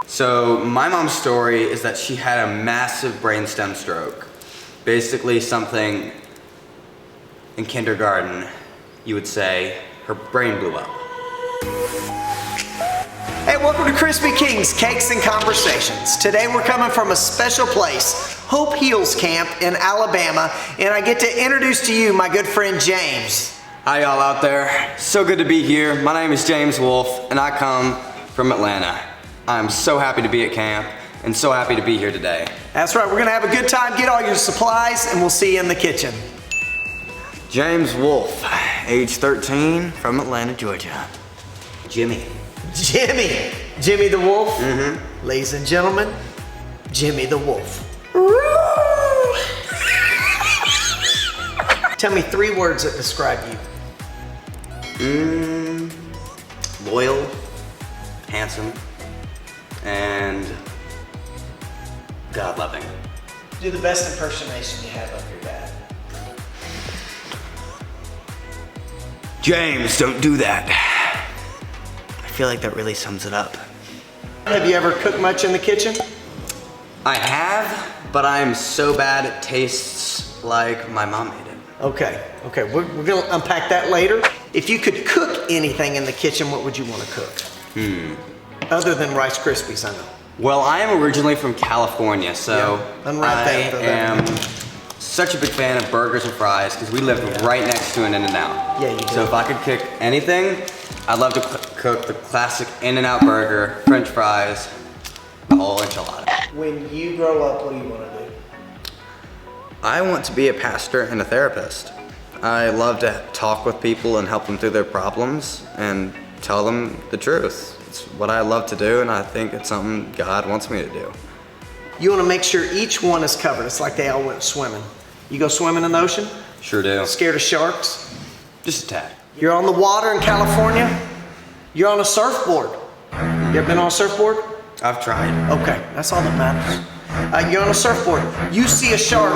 So my mom's story is that she had a massive brainstem stroke. Basically something in kindergarten, you would say, her brain blew up. Hey, welcome to Crispy King's Cakes and Conversations. Today we're coming from a special place, Hope Heals Camp in Alabama, and I get to introduce to you my good friend James. Hi y'all out there. So good to be here. My name is James Wolf and I come from Atlanta. I'm so happy to be at camp and so happy to be here today. That's right, we're gonna have a good time, get all your supplies, and we'll see you in the kitchen. James Wolf, age 13, from Atlanta, Georgia. Jimmy. Jimmy the Wolf. Mm-hmm. Ladies and gentlemen, Jimmy the Wolf. Tell me 3 words that describe you. Loyal, handsome, and God-loving. Do the best impersonation you have of your dad. James, don't do that. I feel like that really sums it up. Have you ever cooked much in the kitchen? I have, but I'm so bad it tastes like my mom made it. Okay, we're gonna unpack that later. If you could cook anything in the kitchen, what would you want to cook? Other than Rice Krispies, I know. Well, I am originally from California, so Unwrap that. I am such a big fan of burgers and fries because we live right next to an In-N-Out. Yeah, you do. So if I could cook anything, I'd love to cook the classic In-N-Out burger, French fries, the whole enchilada. When you grow up, what do you want to do? I want to be a pastor and a therapist. I love to talk with people and help them through their problems and tell them the truth. It's what I love to do, and I think it's something God wants me to do. You want to make sure each one is covered. It's like they all went swimming. You go swimming in the ocean? Sure do. Scared of sharks? Just a tad. You're on the water in California? You're on a surfboard. You ever been on a surfboard? I've tried. Okay, that's all that matters. You're on a surfboard. You see a shark.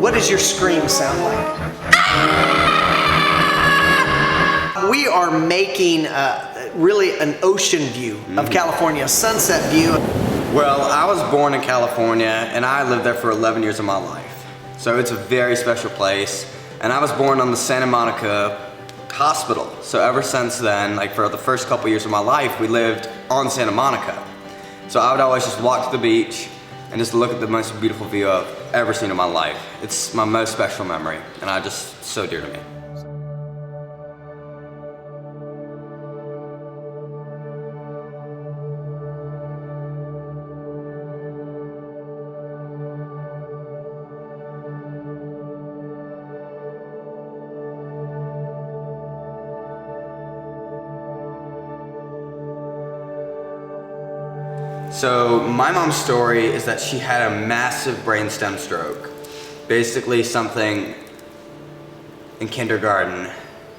What does your scream sound like? We are making really an ocean view of California, a sunset view. Well, I was born in California and I lived there for 11 years of my life. So it's a very special place. And I was born on the Santa Monica Hospital. So ever since then, like for the first couple years of my life, we lived on Santa Monica. So I would always just walk to the beach and just look at the most beautiful view I've ever seen in my life. It's my most special memory and it's so dear to me. So my mom's story is that she had a massive brainstem stroke. Basically something in kindergarten,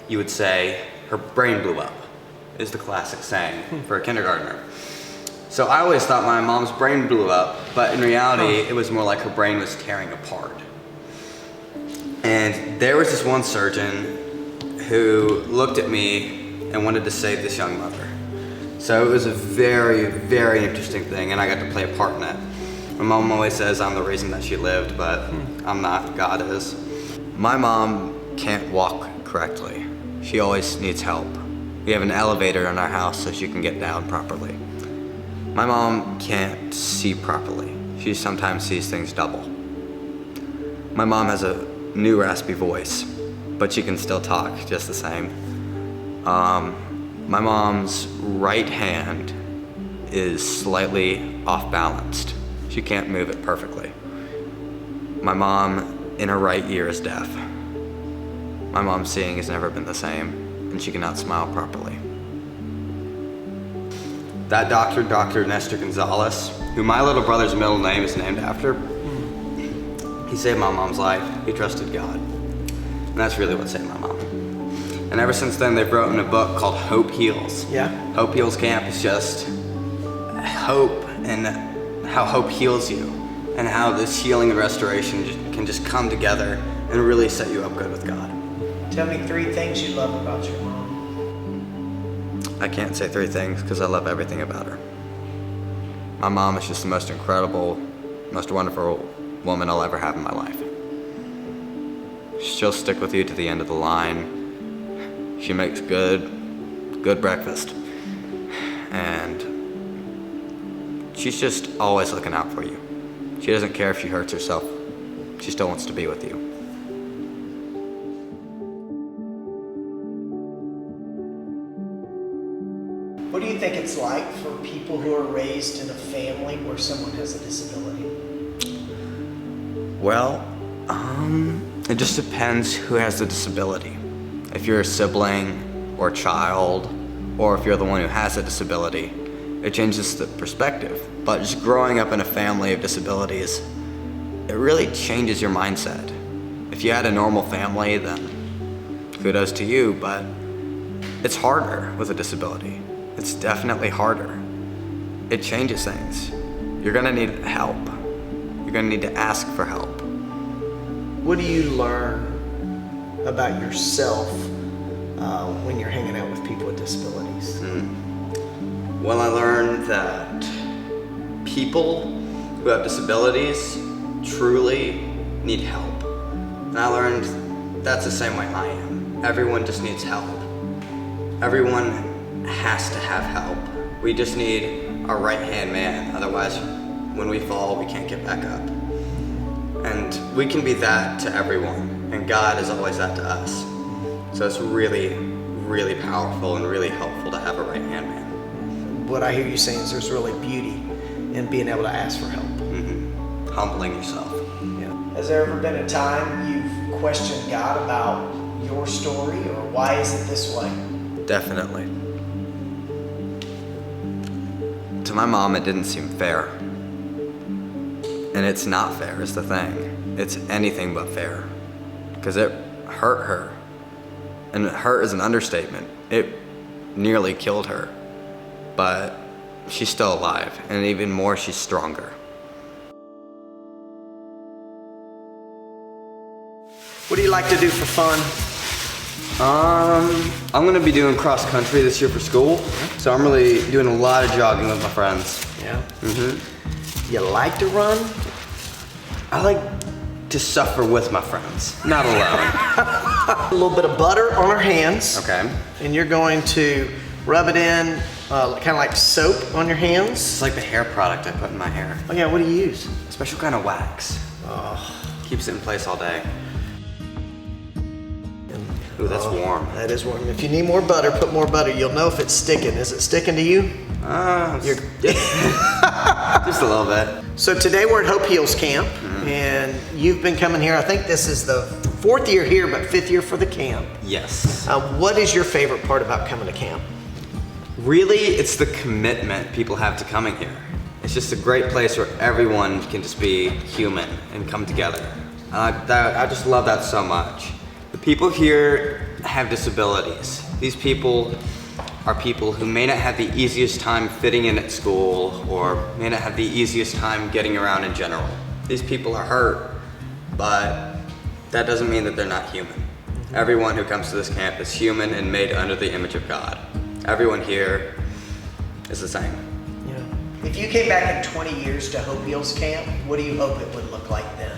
you would say, her brain blew up, is the classic saying for a kindergartner. So I always thought my mom's brain blew up, but in reality, it was more like her brain was tearing apart. And there was this one surgeon who looked at me and wanted to save this young mother. So it was a very, very interesting thing, and I got to play a part in it. My mom always says I'm the reason that she lived, but I'm not, God is. My mom can't walk correctly. She always needs help. We have an elevator in our house so she can get down properly. My mom can't see properly. She sometimes sees things double. My mom has a new raspy voice, but she can still talk just the same. My mom's right hand is slightly off balanced. She can't move it perfectly. My mom in her right ear is deaf. My mom's seeing has never been the same, and she cannot smile properly. That doctor, Dr. Nestor Gonzalez, who my little brother's middle name is named after, he saved my mom's life. He trusted God. And that's really what saved my mom. And ever since then, they've written a book called Hope Heals. Yeah. Hope Heals Camp is just hope and how hope heals you and how this healing and restoration can just come together and really set you up good with God. Tell me 3 things you love about your mom. I can't say 3 things because I love everything about her. My mom is just the most incredible, most wonderful woman I'll ever have in my life. She'll stick with you to the end of the line. She makes good breakfast. And she's just always looking out for you. She doesn't care if she hurts herself. She still wants to be with you. What do you think it's like for people who are raised in a family where someone has a disability? Well, it just depends who has the disability. If you're a sibling or a child, or if you're the one who has a disability, it changes the perspective. But just growing up in a family of disabilities, it really changes your mindset. If you had a normal family, then kudos to you, but it's harder with a disability. It's definitely harder. It changes things. You're gonna need help. You're gonna need to ask for help. What do you learn about yourself when you're hanging out with people with disabilities? Well, I learned that people who have disabilities truly need help. And I learned that's the same way I am. Everyone just needs help. Everyone has to have help. We just need a right-hand man. Otherwise, when we fall, we can't get back up. And we can be that to everyone. And God is always that to us. So it's really, really powerful and really helpful to have a right-hand man. What I hear you saying is there's really beauty in being able to ask for help. Humbling yourself. Yeah. Has there ever been a time you've questioned God about your story, or why is it this way? Definitely. To my mom, it didn't seem fair. And it's not fair is the thing. It's anything but fair. Because it hurt her. And hurt is an understatement. It nearly killed her. But she's still alive, and even more, she's stronger. What do you like to do for fun? I'm gonna be doing cross country this year for school, so I'm really doing a lot of jogging with my friends. Yeah. You like to run? I like to suffer with my friends, not alone. A little bit of butter on our hands. Okay. And you're going to rub it in, kind of like soap on your hands. It's like the hair product I put in my hair. Oh yeah, what do you use? A special kind of wax. Keeps it in place all day. Ooh, that's warm. That is warm. If you need more butter, put more butter. You'll know if it's sticking. Is it sticking to you? Just a little bit. So today we're at Hope Heals Camp, and you've been coming here. I think this is the 4th year here, but 5th year for the camp. Yes. What is your favorite part about coming to camp? Really, it's the commitment people have to coming here. It's just a great place where everyone can just be human and come together. I just love that so much. The people here have disabilities. These people are people who may not have the easiest time fitting in at school, or may not have the easiest time getting around in general. These people are hurt, but that doesn't mean that they're not human. Everyone who comes to this camp is human and made under the image of God. Everyone here is the same. Yeah. If you came back in 20 years to Hope Heals Camp, what do you hope it would look like then?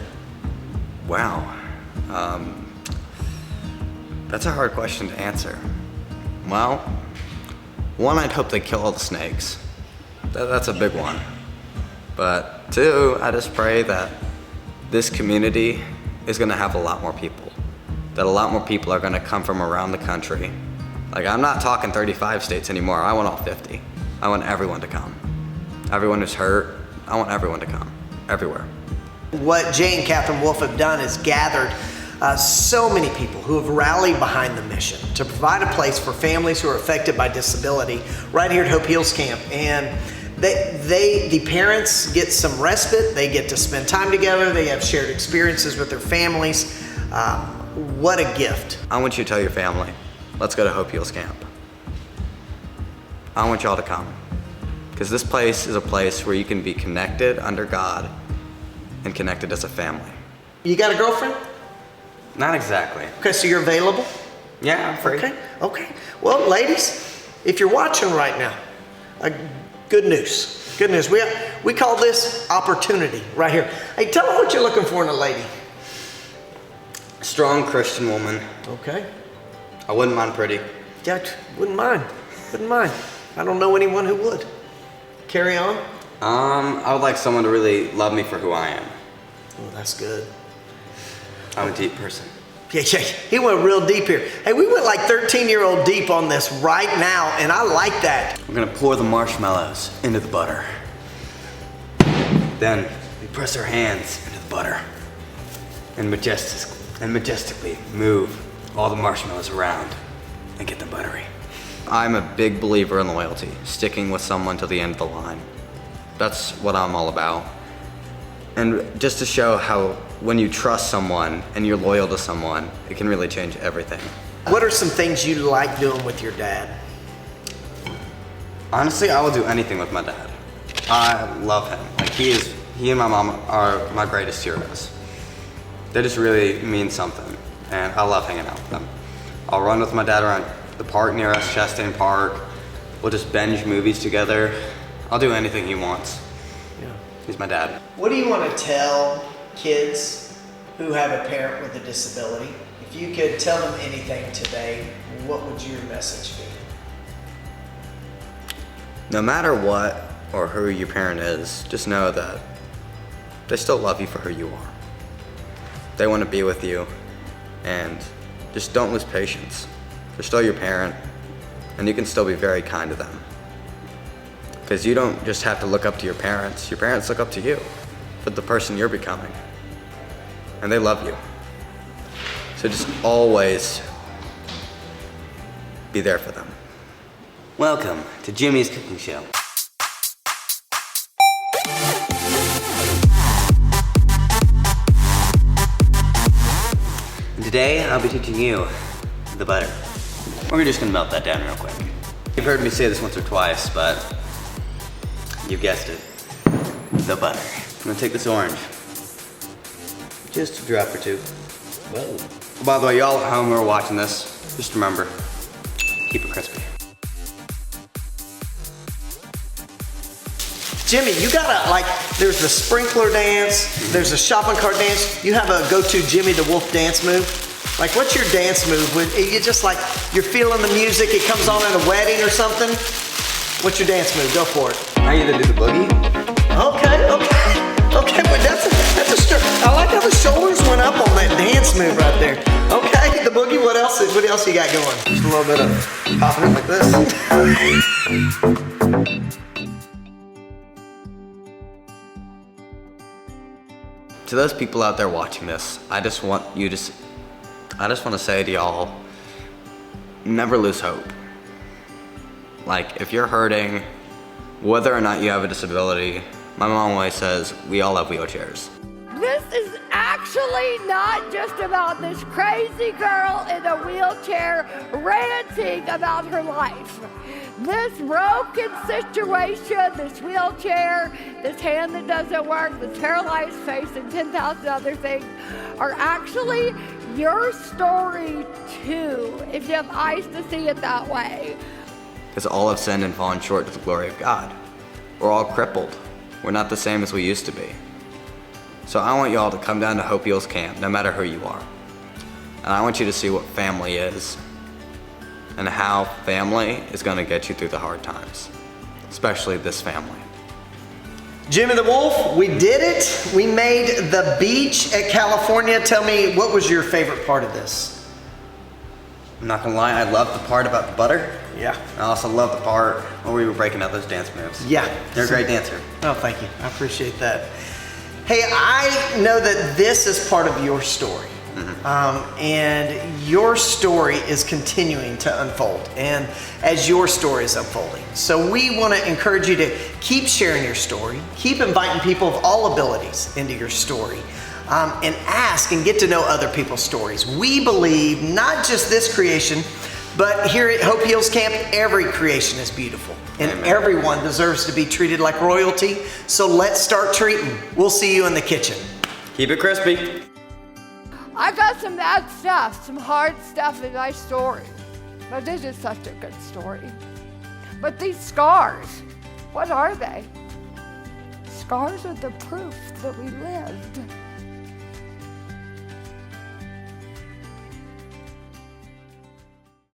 Wow. That's a hard question to answer. Well, one, I'd hope they kill all the snakes. That's a big one. But two, I just pray that this community is gonna have a lot more people. That a lot more people are gonna come from around the country. Like, I'm not talking 35 states anymore, I want all 50. I want everyone to come. Everyone who's hurt, I want everyone to come, everywhere. What Jay and Katherine Wolf have done is gathered so many people who have rallied behind the mission to provide a place for families who are affected by disability right here at Hope Heals Camp. And the parents get some respite, they get to spend time together, they have shared experiences with their families. What a gift. I want you to tell your family, let's go to Hope Heals Camp. I want y'all to come. Because this place is a place where you can be connected under God and connected as a family. You got a girlfriend? Not exactly. Okay, so you're available? Yeah, I'm free. Okay. Well, ladies, if you're watching right now, good news. Good news. We call this opportunity right here. Hey, tell them what you're looking for in a lady. Strong Christian woman. Okay. I wouldn't mind pretty. Yeah, wouldn't mind. Wouldn't mind. I don't know anyone who would. Carry on. I would like someone to really love me for who I am. Oh, that's good. I'm a deep person. Yeah, he went real deep here. Hey, we went like 13-year-old deep on this right now, and I like that. We're gonna pour the marshmallows into the butter. Then we press our hands into the butter and majestically move all the marshmallows around and get them buttery. I'm a big believer in loyalty, sticking with someone till the end of the line. That's what I'm all about. And just to show how when you trust someone and you're loyal to someone, it can really change everything. What are some things you like doing with your dad? Honestly, I will do anything with my dad. I love him. Like he and my mom are my greatest heroes. They just really mean something, and I love hanging out with them. I'll run with my dad around the park near us, Chastain Park. We'll just binge movies together. I'll do anything he wants. Yeah. He's my dad. What do you want to tell kids who have a parent with a disability? If you could tell them anything today, what would your message be? No matter what or who your parent is, just know that they still love you for who you are. They want to be with you, and just don't lose patience. They're still your parent, and you can still be very kind to them. Because you don't just have to look up to your parents look up to you for the person you're becoming. And they love you. So just always be there for them. Welcome to Jimmy's Cooking Show. And today I'll be teaching you the butter. We're just gonna melt that down real quick. You've heard me say this once or twice, but you guessed it, the butter. I'm gonna take this orange, just a drop or two. Whoa. By the way, y'all at home who are watching this, just remember, keep it crispy. Jimmy, you gotta, like, there's the sprinkler dance, there's the shopping cart dance. You have a go-to Jimmy the Wolf dance move? Like, what's your dance move? You just like, you're feeling the music, it comes on at a wedding or something? What's your dance move? Go for it. I either do the boogie. Okay, but that's a I like how the shoulders went up on that dance move right there. Okay, the boogie, what else you got going? Just a little bit of popping it like this. To those people out there watching this, I just want to say to y'all, never lose hope. Like, if you're hurting, whether or not you have a disability, my mom always says, we all have wheelchairs. This is actually not just about this crazy girl in a wheelchair ranting about her life. This broken situation, this wheelchair, this hand that doesn't work, this paralyzed face, and 10,000 other things are actually your story too, if you have eyes to see it that way. Because all have sinned and fallen short of the glory of God. We're all crippled. We're not the same as we used to be. So I want y'all to come down to Hope Heals Camp, no matter who you are. And I want you to see what family is and how family is going to get you through the hard times, especially this family. Jimmy the Wolf, we did it. We made the beach at California. Tell me, what was your favorite part of this? I'm not gonna lie, I love the part about the butter. Yeah. I also love the part where we were breaking out those dance moves. Yeah. You're a great dancer. Oh, thank you. I appreciate that. Hey, I know that this is part of your story. And your story is continuing to unfold, and as your story is unfolding. So we want to encourage you to keep sharing your story, keep inviting people of all abilities into your story, and ask and get to know other people's stories. We believe not just this creation, but here at Hope Heals Camp, every creation is beautiful, and Amen. Everyone deserves to be treated like royalty. So let's start treating. We'll see you in the kitchen. Keep it crispy. I got some bad stuff, some hard stuff in my story, but this is such a good story. But these scars, what are they? scars are the proof that we lived.